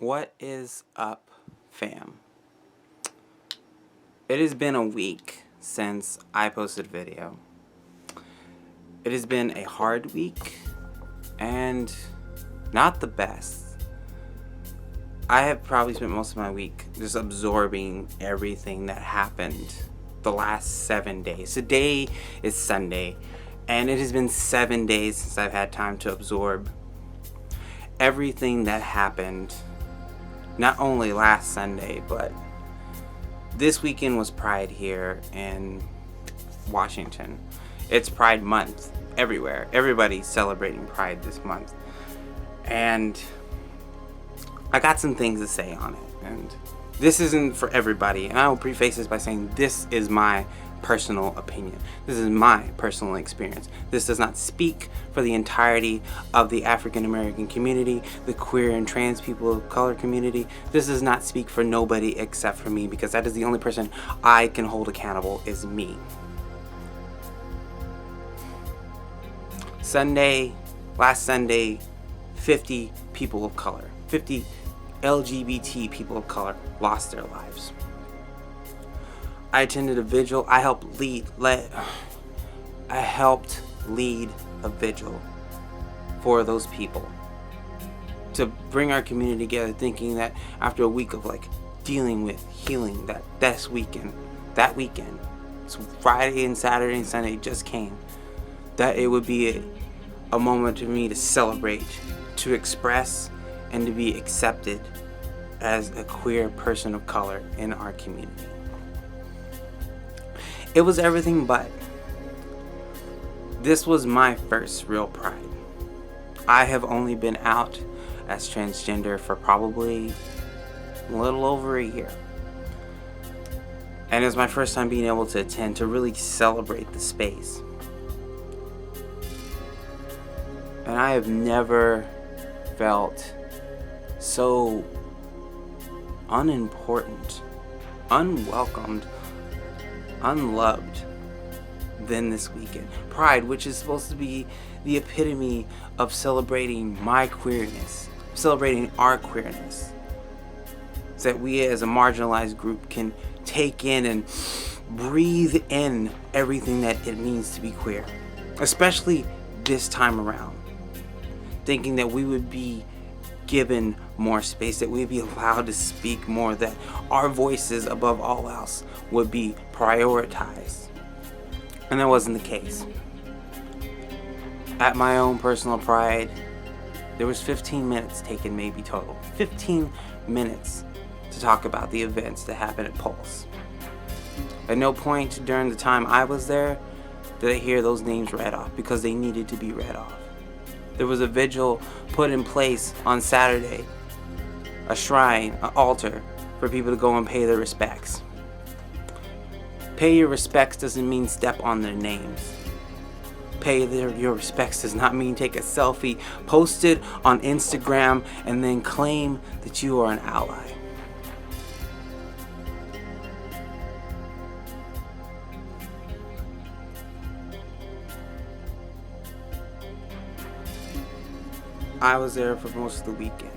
What is up, fam? It has been a week since I posted a video. It has been a hard week and not the best. I have probably spent most of my week just absorbing everything that happened the last 7 days. Today is Sunday, and it has been 7 days since I've had time to absorb everything that happened. Not only last Sunday, but this weekend was Pride here in Washington. It's Pride Month everywhere. Everybody's celebrating Pride this month. And I got some things to say on it. And this isn't for everybody. And I will preface this by saying this is my personal opinion. This is my personal experience. This does not speak for the entirety of the African American community, the queer and trans people of color community. This does not speak for nobody except for me, because that is the only person I can hold accountable, is me. Last Sunday, 50 people of color, 50 LGBT people of color lost their lives. I attended a vigil. I helped lead a vigil for those people, to bring our community together, thinking that after a week of dealing with healing, that weekend, so Friday and Saturday and Sunday just came, that it would be a moment for me to celebrate, to express, and to be accepted as a queer person of color in our community. It was everything but. This was my first real Pride. I have only been out as transgender for probably a little over a year. And it was my first time being able to attend, to really celebrate the space. And I have never felt so unimportant, unwelcomed, unloved than this weekend. Pride, which is supposed to be the epitome of celebrating my queerness, celebrating our queerness, so that we as a marginalized group can take in and breathe in everything that it means to be queer, especially this time around, thinking that we would be given more space, that we'd be allowed to speak more, that our voices above all else would be prioritized. And that wasn't the case. At my own personal Pride, there was 15 minutes taken, maybe total. 15 minutes to talk about the events that happened at Pulse. At no point during the time I was there did I hear those names read off, because they needed to be read off. There was a vigil put in place on Saturday, a shrine, an altar for people to go and pay their respects. Pay your respects doesn't mean step on their names. Your respects does not mean take a selfie, post it on Instagram, and then claim that you are an ally. I was there for most of the weekend.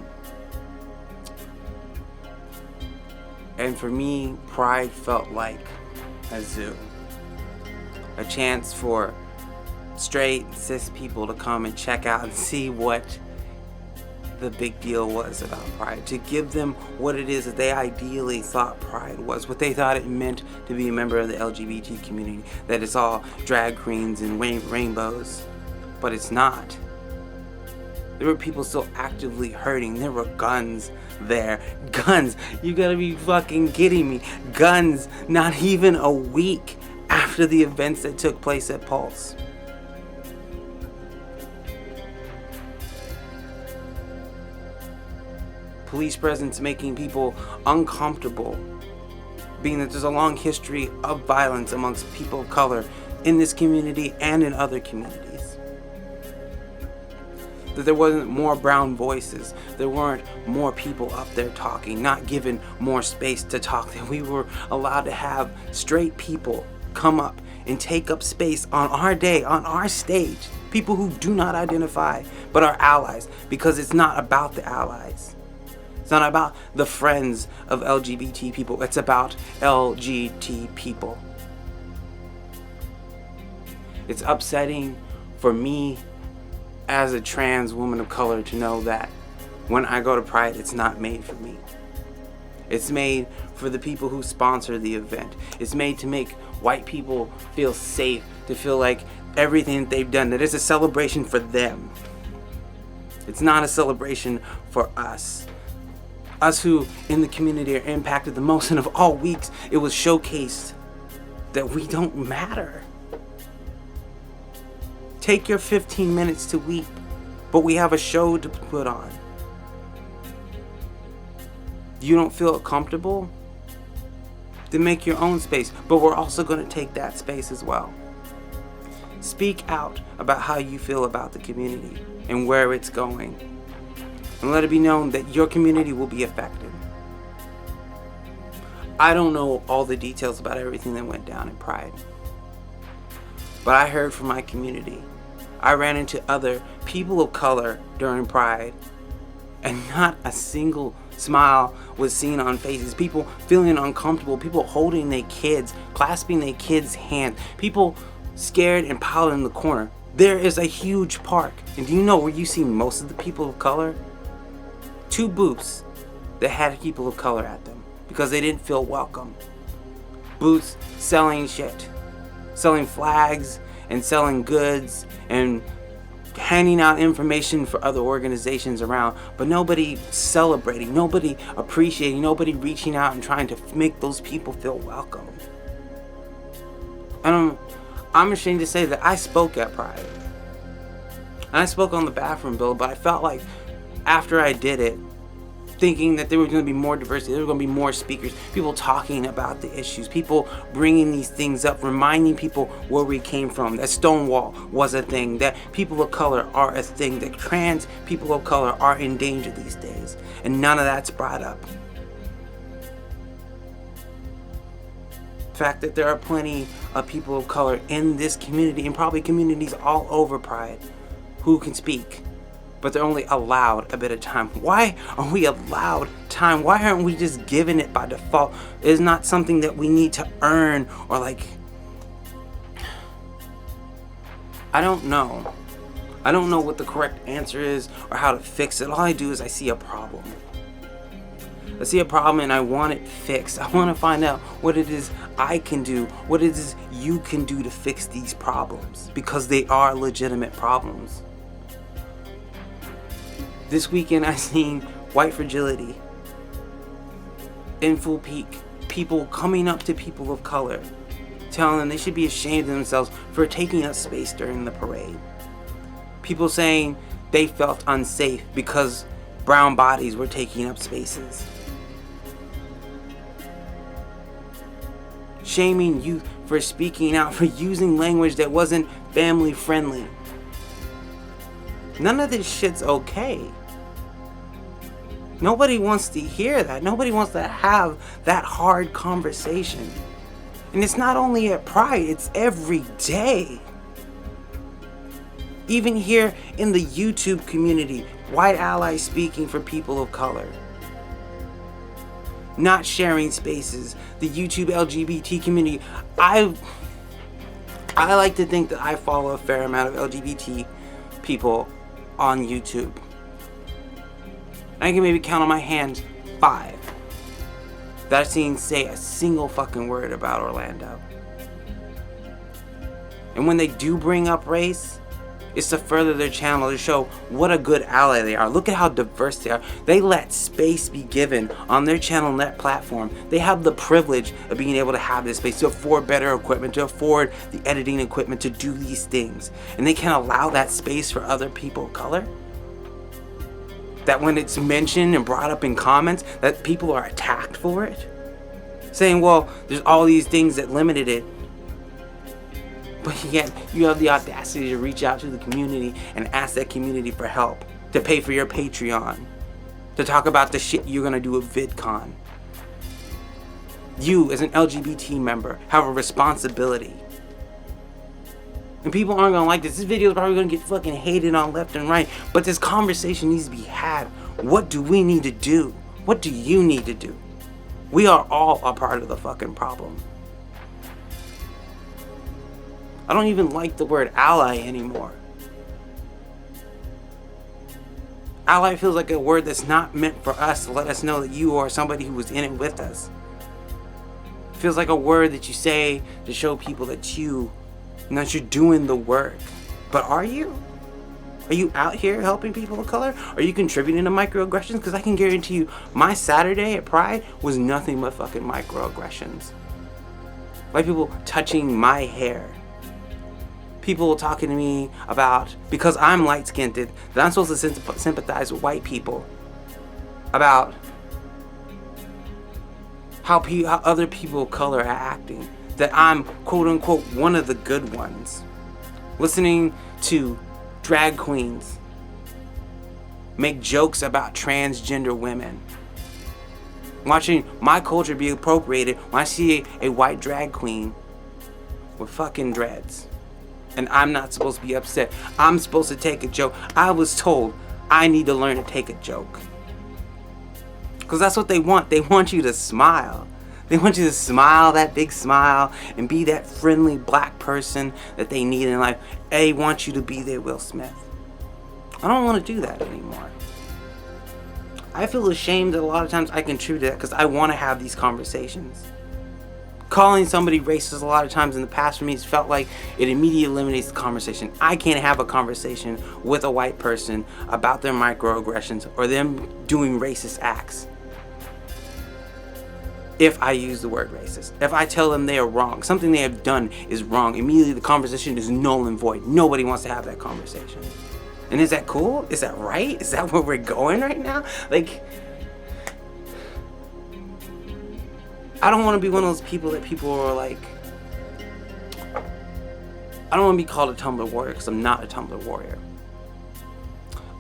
And for me, Pride felt like a zoo. A chance for straight, cis people to come and check out and see what the big deal was about Pride. To give them what it is that they ideally thought Pride was, what they thought it meant to be a member of the LGBT community. That it's all drag queens and rainbows. But it's not. There were people still actively hurting. There were guns there. Guns. You gotta be fucking kidding me. Guns not even a week after the events that took place at Pulse. Police presence making people uncomfortable, being that there's a long history of violence amongst people of color in this community and in other communities. That there wasn't more brown voices, there weren't more people up there talking, not given more space to talk, that we were allowed to have straight people come up and take up space on our day, on our stage. People who do not identify but are allies, because it's not about the allies. It's not about the friends of LGBT people. It's about LGBT people. It's upsetting for me as a trans woman of color to know that when I go to Pride, it's not made for me. It's made for the people who sponsor the event. It's made to make white people feel safe, to feel like everything that they've done, that it's a celebration for them. It's not a celebration for us. Us who in the community are impacted the most, and of all weeks, it was showcased that we don't matter. Take your 15 minutes to weep, but we have a show to put on. You don't feel comfortable? Then make your own space, but we're also going to take that space as well. Speak out about how you feel about the community and where it's going, and let it be known that your community will be affected. I don't know all the details about everything that went down in Pride, but I heard from my community. I ran into other people of color during Pride, and not a single smile was seen on faces. People feeling uncomfortable, people holding their kids, clasping their kids' hand, people scared and piled in the corner. There is a huge park, and do you know where you see most of the people of color? 2 booths that had people of color at them because they didn't feel welcome. Booths selling shit, selling flags and selling goods and handing out information for other organizations around, but nobody celebrating, nobody appreciating, nobody reaching out and trying to make those people feel welcome. And I'm ashamed to say that I spoke at Pride. And I spoke on the bathroom bill, but I felt like after I did it, thinking that there was going to be more diversity, there were going to be more speakers, people talking about the issues, people bringing these things up, reminding people where we came from, that Stonewall was a thing, that people of color are a thing, that trans people of color are in danger these days, and none of that's brought up. The fact that there are plenty of people of color in this community, and probably communities all over Pride, who can speak, but they're only allowed a bit of time. Why are we allowed time? Why aren't we just given it by default? It's not something that we need to earn or like... I don't know. I don't know what the correct answer is or how to fix it. All I do is I see a problem. I see a problem and I want it fixed. I want to find out what it is I can do, what it is you can do to fix these problems, because they are legitimate problems. This weekend I seen white fragility in full peak. People coming up to people of color, telling them they should be ashamed of themselves for taking up space during the parade. People saying they felt unsafe because brown bodies were taking up spaces. Shaming youth for speaking out, for using language that wasn't family friendly. None of this shit's okay. Nobody wants to hear that. Nobody wants to have that hard conversation. And it's not only at Pride, it's every day. Even here in the YouTube community, white allies speaking for people of color. Not sharing spaces. The YouTube LGBT community. I like to think that I follow a fair amount of LGBT people on YouTube. I can maybe count on my hand 5 that I've seen say a single fucking word about Orlando. And when they do bring up race, it's to further their channel, to show what a good ally they are. Look at how diverse they are. They let space be given on their channel and that platform. They have the privilege of being able to have this space, to afford better equipment, to afford the editing equipment, to do these things. And they can allow that space for other people of color. That when it's mentioned and brought up in comments, that people are attacked for it. Saying, well, there's all these things that limited it. But yet, you have the audacity to reach out to the community and ask that community for help. To pay for your Patreon. To talk about the shit you're gonna do at VidCon. You, as an LGBT member, have a responsibility. And people aren't gonna like this. This video is probably gonna get fucking hated on left and right. But this conversation needs to be had. What do we need to do? What do you need to do? We are all a part of the fucking problem. I don't even like the word ally anymore. Ally feels like a word that's not meant for us to let us know that you are somebody who was in it with us. It feels like a word that you say to show people that you're doing the work. But are you? Are you out here helping people of color? Are you contributing to microaggressions? Because I can guarantee you, my Saturday at Pride was nothing but fucking microaggressions. White people touching my hair. People talking to me about, because I'm light-skinned, that I'm supposed to sympathize with white people. About how other people of color are acting. That I'm, quote-unquote, one of the good ones. Listening to drag queens make jokes about transgender women. Watching my culture be appropriated when I see a white drag queen with fucking dreads. And I'm not supposed to be upset. I'm supposed to take a joke. I was told I need to learn to take a joke. Because that's what they want. They want you to smile. They want you to smile, that big smile, and be that friendly black person that they need in life. They want you to be their Will Smith. I don't want to do that anymore. I feel ashamed that a lot of times I contribute to that because I want to have these conversations. Calling somebody racist a lot of times in the past for me has felt like it immediately eliminates the conversation. I can't have a conversation with a white person about their microaggressions or them doing racist acts. If I use the word racist, if I tell them they are wrong, something they have done is wrong, immediately the conversation is null and void. Nobody wants to have that conversation. And is that cool? Is that right? Is that where we're going right now? Like, I don't want to be one of those people that people are like, I don't want to be called a Tumblr warrior because I'm not a Tumblr warrior.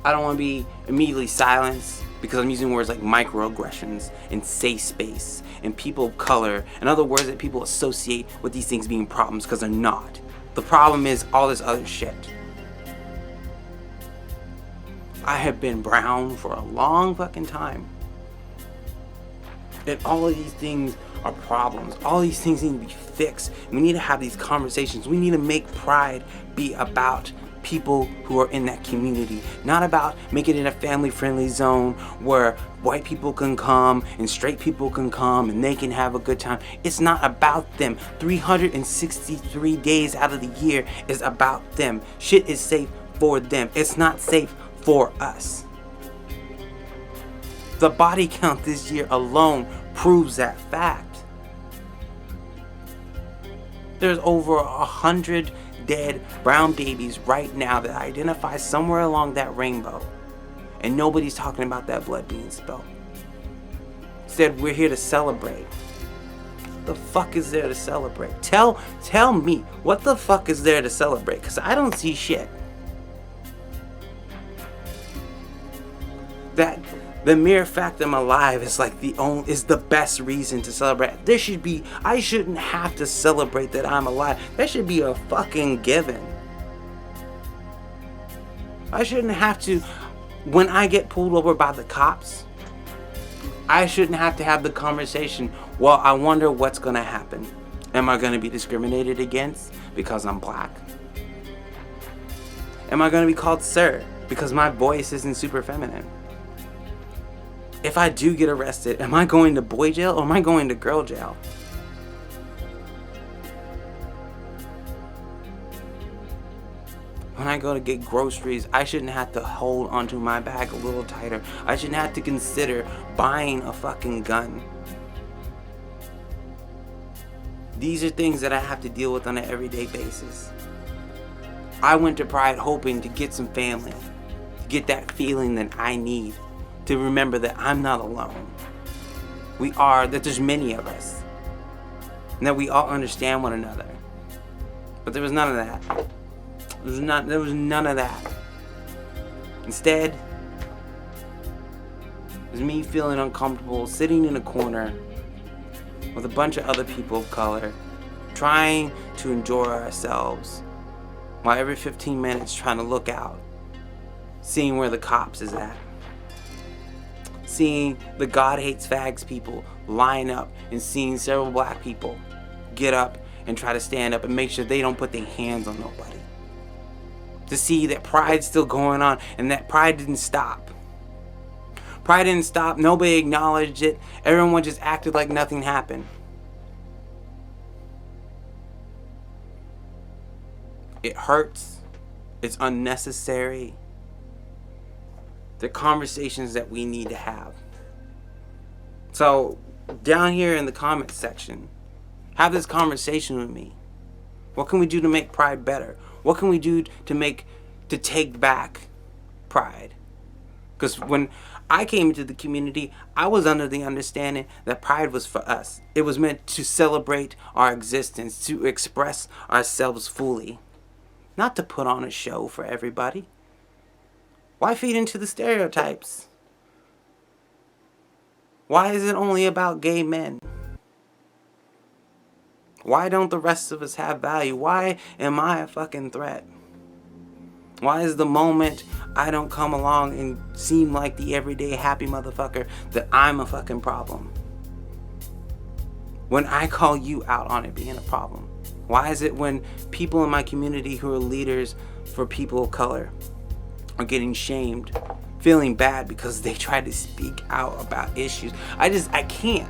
I don't want to be immediately silenced because I'm using words like microaggressions and safe space and people of color and other words that people associate with these things being problems because they're not. The problem is all this other shit. I have been brown for a long fucking time. And all of these things are problems. All these things need to be fixed. We need to have these conversations. We need to make Pride be about people who are in that community, not about making it a family-friendly zone where white people can come and straight people can come and they can have a good time. It's not about them. 363 days out of the year is about them. Shit is safe for them. It's not safe for us. The body count this year alone proves that fact. There's over 100 dead brown babies right now that identify somewhere along that rainbow, and nobody's talking about that blood being spilled. Instead, we're here to celebrate. The fuck is there to celebrate? Tell me, what the fuck is there to celebrate? Because I don't see shit. That the mere fact I'm alive is like is the best reason to celebrate. I shouldn't have to celebrate that I'm alive. That should be a fucking given. I shouldn't have to, when I get pulled over by the cops, I shouldn't have to have the conversation, well, I wonder what's gonna happen. Am I gonna be discriminated against because I'm black? Am I gonna be called sir because my voice isn't super feminine? If I do get arrested, am I going to boy jail or am I going to girl jail? When I go to get groceries, I shouldn't have to hold onto my bag a little tighter. I shouldn't have to consider buying a fucking gun. These are things that I have to deal with on an everyday basis. I went to Pride hoping to get some family, to get that feeling that I need. To remember that I'm not alone. That there's many of us. And that we all understand one another. But there was none of that. There was none of that. Instead, it was me feeling uncomfortable, sitting in a corner with a bunch of other people of color, trying to enjoy ourselves, while every 15 minutes trying to look out, seeing where the cops is at. seeing the God hates fags people line up and seeing several black people get up and try to stand up and make sure they don't put their hands on nobody. To see that pride's still going on and that pride didn't stop. Pride didn't stop. Nobody acknowledged it. Everyone just acted like nothing happened. It hurts. It's unnecessary. The conversations that we need to have. So, down here in the comments section, have this conversation with me. What can we do to make pride better? What can we do to take back pride? Because when I came into the community, I was under the understanding that pride was for us. It was meant to celebrate our existence, to express ourselves fully, not to put on a show for everybody. Why feed into the stereotypes? Why is it only about gay men? Why don't the rest of us have value? Why am I a fucking threat? Why is the moment I don't come along and seem like the everyday happy motherfucker that I'm a fucking problem? When I call you out on it being a problem? Why is it when people in my community who are leaders for people of color are getting shamed, feeling bad because they try to speak out about issues? I can't.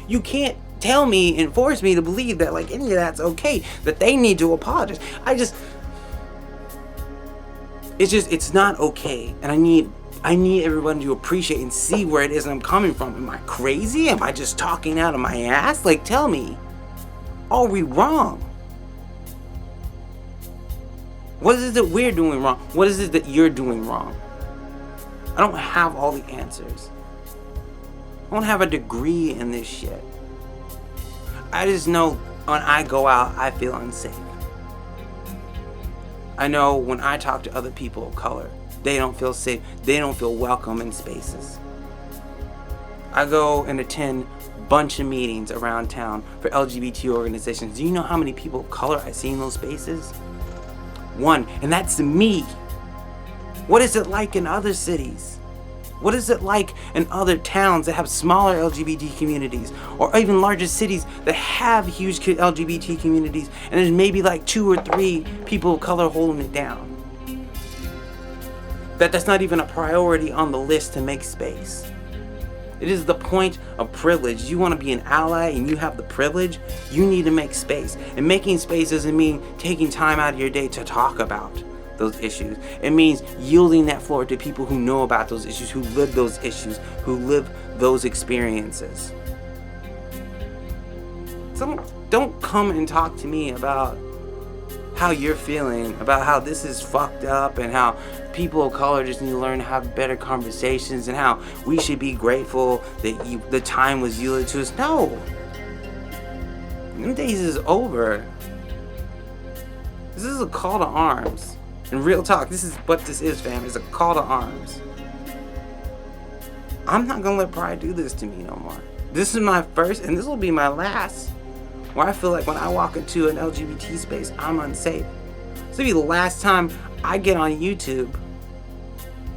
You can't tell me and force me to believe that like any of that's okay, that they need to apologize. It's not okay. And I need everyone to appreciate and see where it is I'm coming from. Am I crazy? Am I just talking out of my ass? Like, tell me, are we wrong? What is it that we're doing wrong? What is it that you're doing wrong? I don't have all the answers. I don't have a degree in this shit. I just know when I go out, I feel unsafe. I know when I talk to other people of color, they don't feel safe. They don't feel welcome in spaces. I go and attend a bunch of meetings around town for LGBT organizations. Do you know how many people of color I see in those spaces? One, and that's me. What is it like in other cities? What is it like in other towns that have smaller LGBT communities, or even larger cities that have huge LGBT communities, and there's maybe like 2 or 3 people of color holding it down? That's not even a priority on the list to make space. It is the point of privilege. You want to be an ally and you have the privilege, you need to make space. And making space doesn't mean taking time out of your day to talk about those issues. It means yielding that floor to people who know about those issues, who live those issues, who live those experiences. So don't come and talk to me about how you're feeling, about how this is fucked up and how people of color just need to learn to have better conversations and how we should be grateful that the time was yielded to us. No. Them days is over. This is a call to arms. And real talk, this is what this is, fam. It's a call to arms. I'm not gonna let pride do this to me no more. This is my first, and this will be my last, where I feel like when I walk into an LGBT space, I'm unsafe. This will be the last time I get on YouTube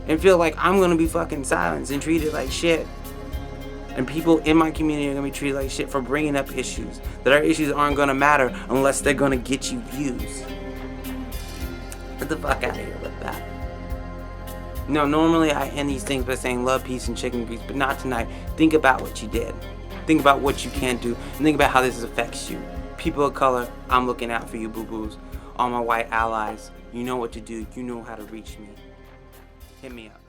and feel like I'm gonna be fucking silenced and treated like shit. And people in my community are gonna be treated like shit for bringing up issues. That our issues aren't gonna matter unless they're gonna get you views. Get the fuck out of here with that. No, normally I end these things by saying love, peace, and chicken grease, but not tonight. Think about what you did. Think about what you can do, and think about how this affects you. People of color, I'm looking out for you, boo-boos. All my white allies, you know what to do. You know how to reach me. Hit me up.